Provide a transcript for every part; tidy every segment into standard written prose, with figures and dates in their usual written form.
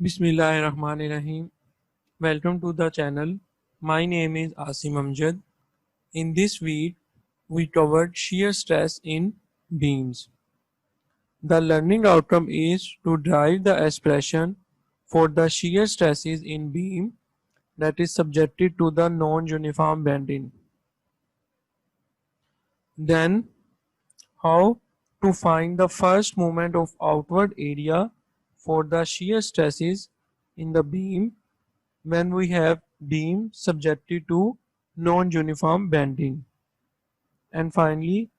Bismillahirrahmanirrahim. Welcome to the channel. My name is Asim Amjad. In this week, we covered shear stress in beams. The learning outcome is to derive the expression for the shear stresses in beam that is subjected to the non-uniform bending. Then, how to find the first moment of outward area for the shear stresses in the beam when we have beam subjected to non-uniform bending. And finally,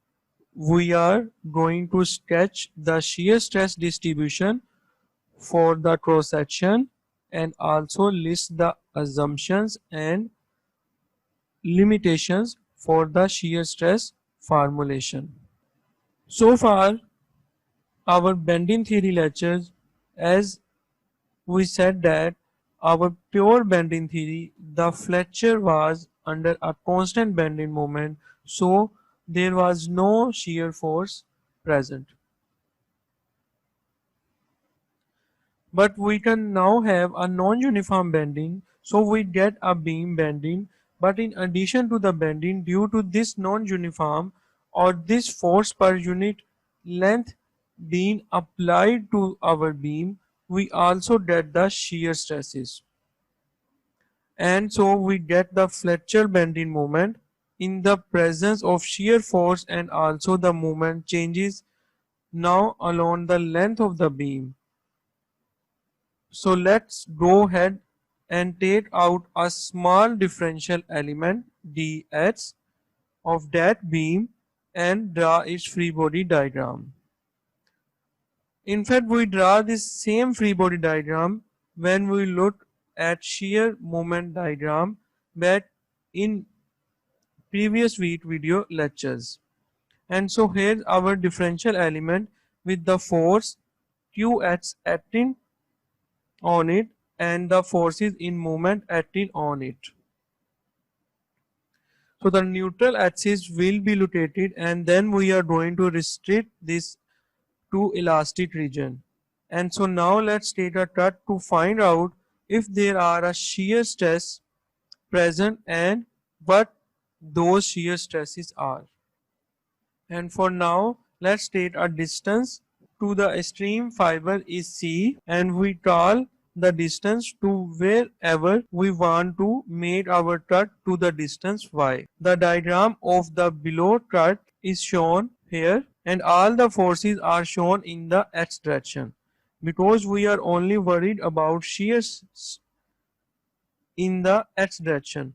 we are going to sketch the shear stress distribution for the cross section and also list the assumptions and limitations for the shear stress formulation. So far, our bending theory lectures, as we said that our pure bending theory, the flexure was under a constant bending moment, so there was no shear force present. But we can now have a non-uniform bending, so we get a beam bending. But in addition to the bending, due to this non-uniform or this force per unit length being applied to our beam, we also get the shear stresses. And so we get the flexure bending moment in the presence of shear force, and also the moment changes now along the length of the beam. So let's go ahead and take out a small differential element dx of that beam and draw its free body diagram. In fact, we draw this same free body diagram when we look at shear moment diagram that in previous week video lectures. And so here's our differential element with the force Qx acting on it and the forces in movement acting on it. So the neutral axis will be located, and then we are going to restrict this to elastic region. And so now let's take a cut to find out if there are a shear stress present and what those shear stresses are. And for now, let's state a distance to the extreme fiber is C, and we call the distance to wherever we want to make our cut to the distance Y. The diagram of the below cut is shown here, and all the forces are shown in the X direction because we are only worried about shears in the X direction,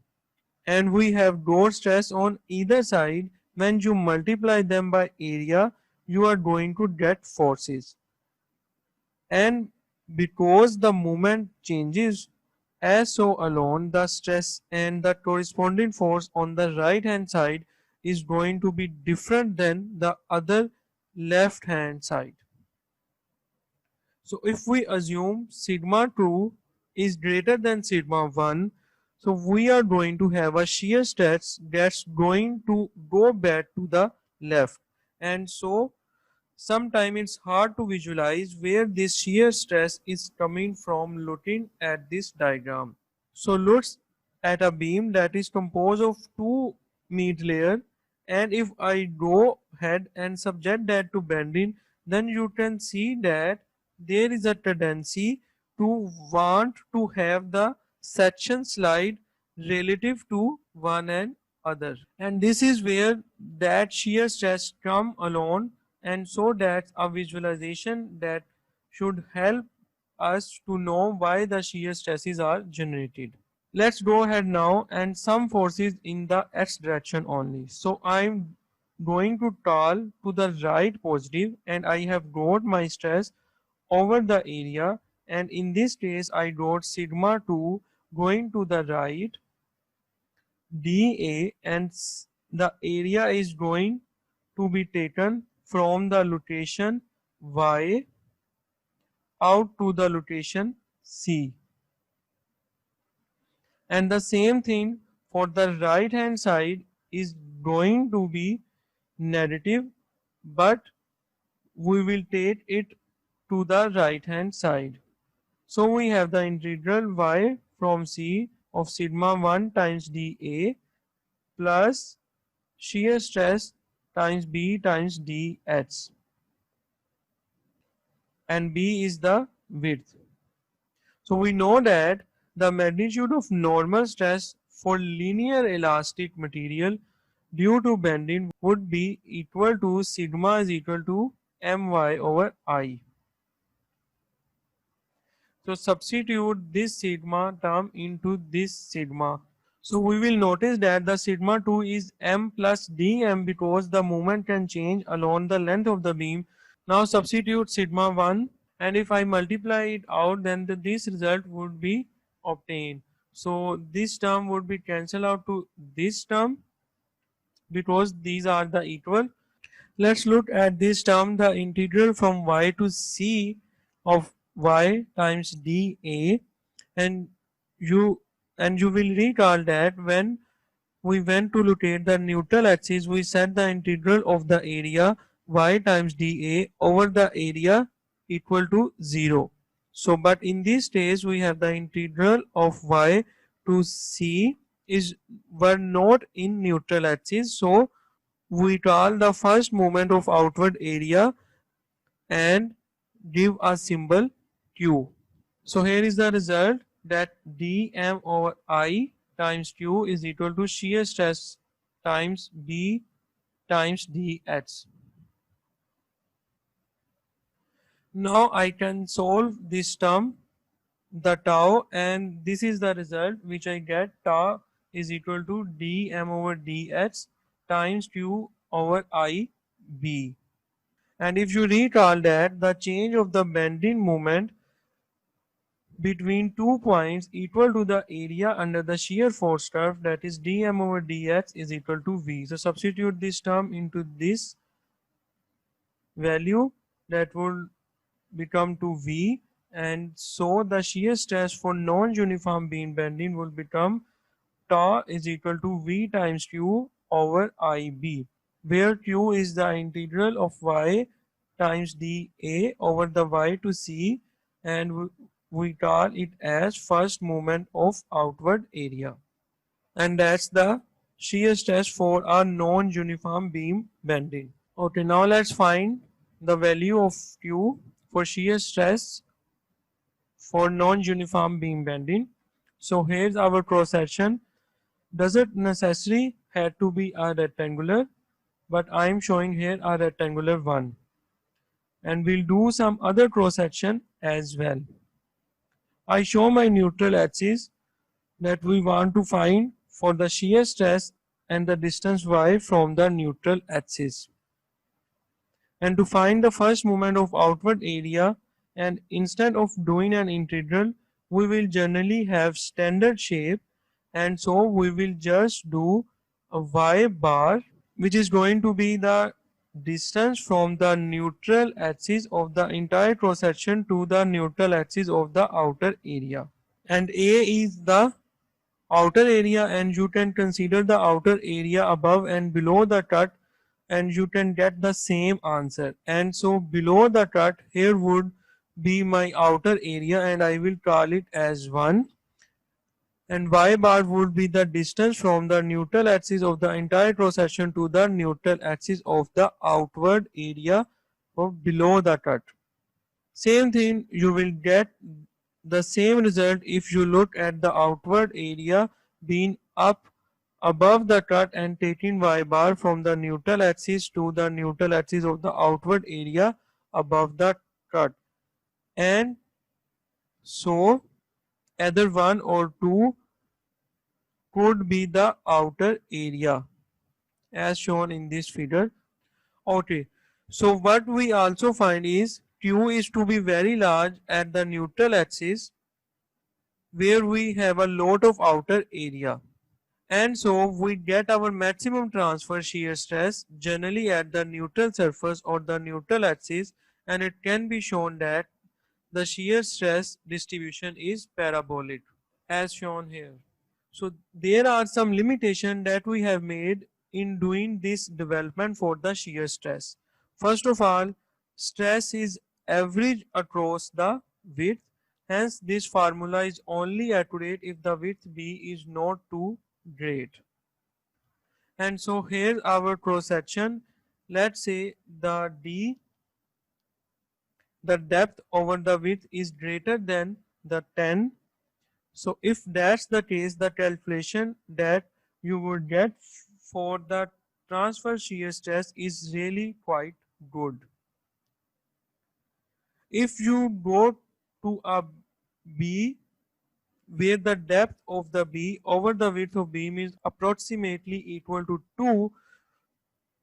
and we have dot stress on either side. When you multiply them by area, you are going to get forces. And because the moment changes, as so alone, the stress and the corresponding force on the right hand side is going to be different than the other left hand side. So if we assume sigma 2 is greater than sigma 1, so we are going to have a shear stress that's going to go back to the left. And so sometimes it's hard to visualize where this shear stress is coming from looking at this diagram. So look at a beam that is composed of two meat layers, and if I go ahead and subject that to bending, then you can see that there is a tendency to want to have the section slide relative to one and other, and this is where that shear stress come along. And so that's a visualization that should help us to know why the shear stresses are generated. Let's go ahead now and some forces in the x direction only. So I'm going to tall to the right positive, and I have got my stress over the area, and in this case I got sigma 2 going to the right dA, and the area is going to be taken from the location Y out to the location C. And the same thing for the right hand side is going to be negative, but we will take it to the right hand side. So we have the integral y from C of sigma 1 times dA plus shear stress times B times dH, and B is the width. So we know that the magnitude of normal stress for linear elastic material due to bending would be equal to sigma is equal to my over I. So substitute this sigma term into this sigma. So we will notice that the sigma 2 is m plus dm because the moment can change along the length of the beam. Now substitute sigma 1, and if I multiply it out, then this result would be obtained. So this term would be cancelled out to this term because these are the equal. Let's look at this term, the integral from y to c of y times dA, and you you will recall that when we went to locate the neutral axis, we set the integral of the area y times dA over the area equal to 0. So, but in this case, we have the integral of y to c is were not in neutral axis. So, we call the first moment of outward area and give a symbol q. So here is the result that dm over I times q is equal to shear stress times B times dH. Now I can solve this term, the tau, and this is the result which I get. Tau is equal to dm over dH times q over IB. And if you recall that the change of the bending moment between 2 points equal to the area under the shear force curve, that is dm over dx is equal to v. So substitute this term into this value, that will become to v, and so the shear stress for non-uniform beam bending will become tau is equal to v times q over ib, where q is the integral of y times dA over the y to c, and we call it as first moment of outward area. And that's the shear stress for a non-uniform beam bending. Okay, now let's find the value of Q for shear stress for non-uniform beam bending. So here's our cross section. Does it necessarily have to be a rectangular? But I'm showing here a rectangular one. And we'll do some other cross section as well. I show my neutral axis that we want to find for the shear stress and the distance y from the neutral axis. And to find the first moment of outward area, and instead of doing an integral, we will generally have standard shape, and so we will just do a y bar, which is going to be the distance from the neutral axis of the entire cross section to the neutral axis of the outer area, and A is the outer area, and you can consider the outer area above and below the cut, and you can get the same answer. And so below the cut here would be my outer area, and I will call it as 1, and y bar would be the distance from the neutral axis of the entire cross section to the neutral axis of the outward area of below the cut. Same thing, you will get the same result if you look at the outward area being up above the cut and taking y bar from the neutral axis to the neutral axis of the outward area above the cut. And so either 1 or 2 could be the outer area as shown in this figure. Okay, so what we also find is Q is to be very large at the neutral axis where we have a lot of outer area, and so we get our maximum transfer shear stress generally at the neutral surface or the neutral axis, and it can be shown that the shear stress distribution is parabolic as shown here. So there are some limitations that we have made in doing this development for the shear stress. First of all, stress is average across the width. Hence, this formula is only accurate if the width B is not too great. And so here's our cross section. Let's say the depth over the width is greater than the 10. So if that's the case, the calculation that you would get for the transfer shear stress is really quite good. If you go to a B where the depth of the B over the width of beam is approximately equal to 2,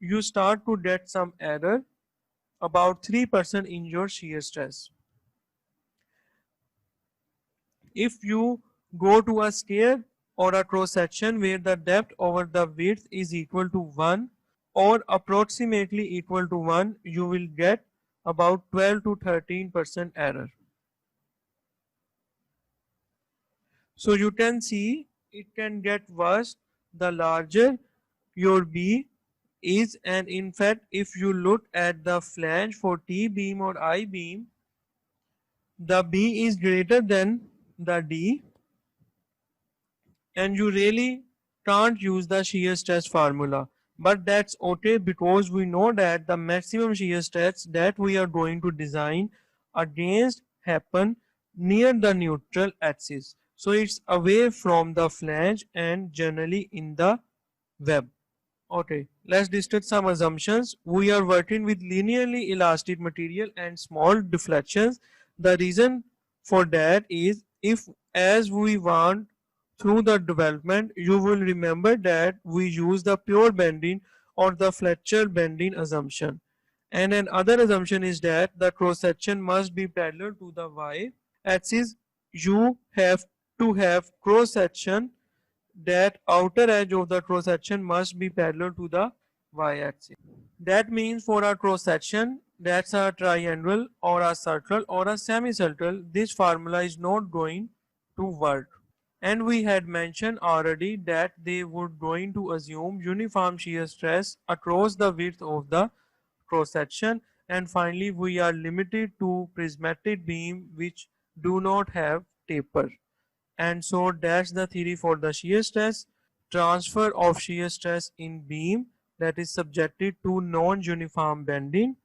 you start to get some error, about 3% in your shear stress. If you go to a stair or a cross section where the depth over the width is equal to 1 or approximately equal to 1, you will get about 12 to 13% error. So you can see it can get worse the larger your B is, and in fact if you look at the flange for T beam or I beam, the B is greater than the D, and you really can't use the shear stress formula. But that's okay because we know that the maximum shear stress that we are going to design against happen near the neutral axis. So it's away from the flange and generally in the web. Okay, let's discuss some assumptions. We are working with linearly elastic material and small deflections. The reason for that is if as we want through the development, you will remember that we use the pure bending or the Fletcher bending assumption. And another assumption is that the cross section must be parallel to the y axis. You have to have cross section that outer edge of the cross section must be parallel to the y-axis. That means for a cross section that's a triangle or a circle or a semicircle, this formula is not going to work. And we had mentioned already that they would going to assume uniform shear stress across the width of the cross section. And finally, we are limited to prismatic beam which do not have taper. And so that's the theory for the shear stress. Transfer of shear stress in beam that is subjected to non-uniform bending,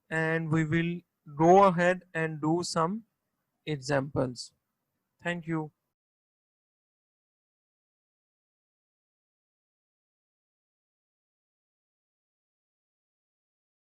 and we will go ahead and do some examples. Thank you.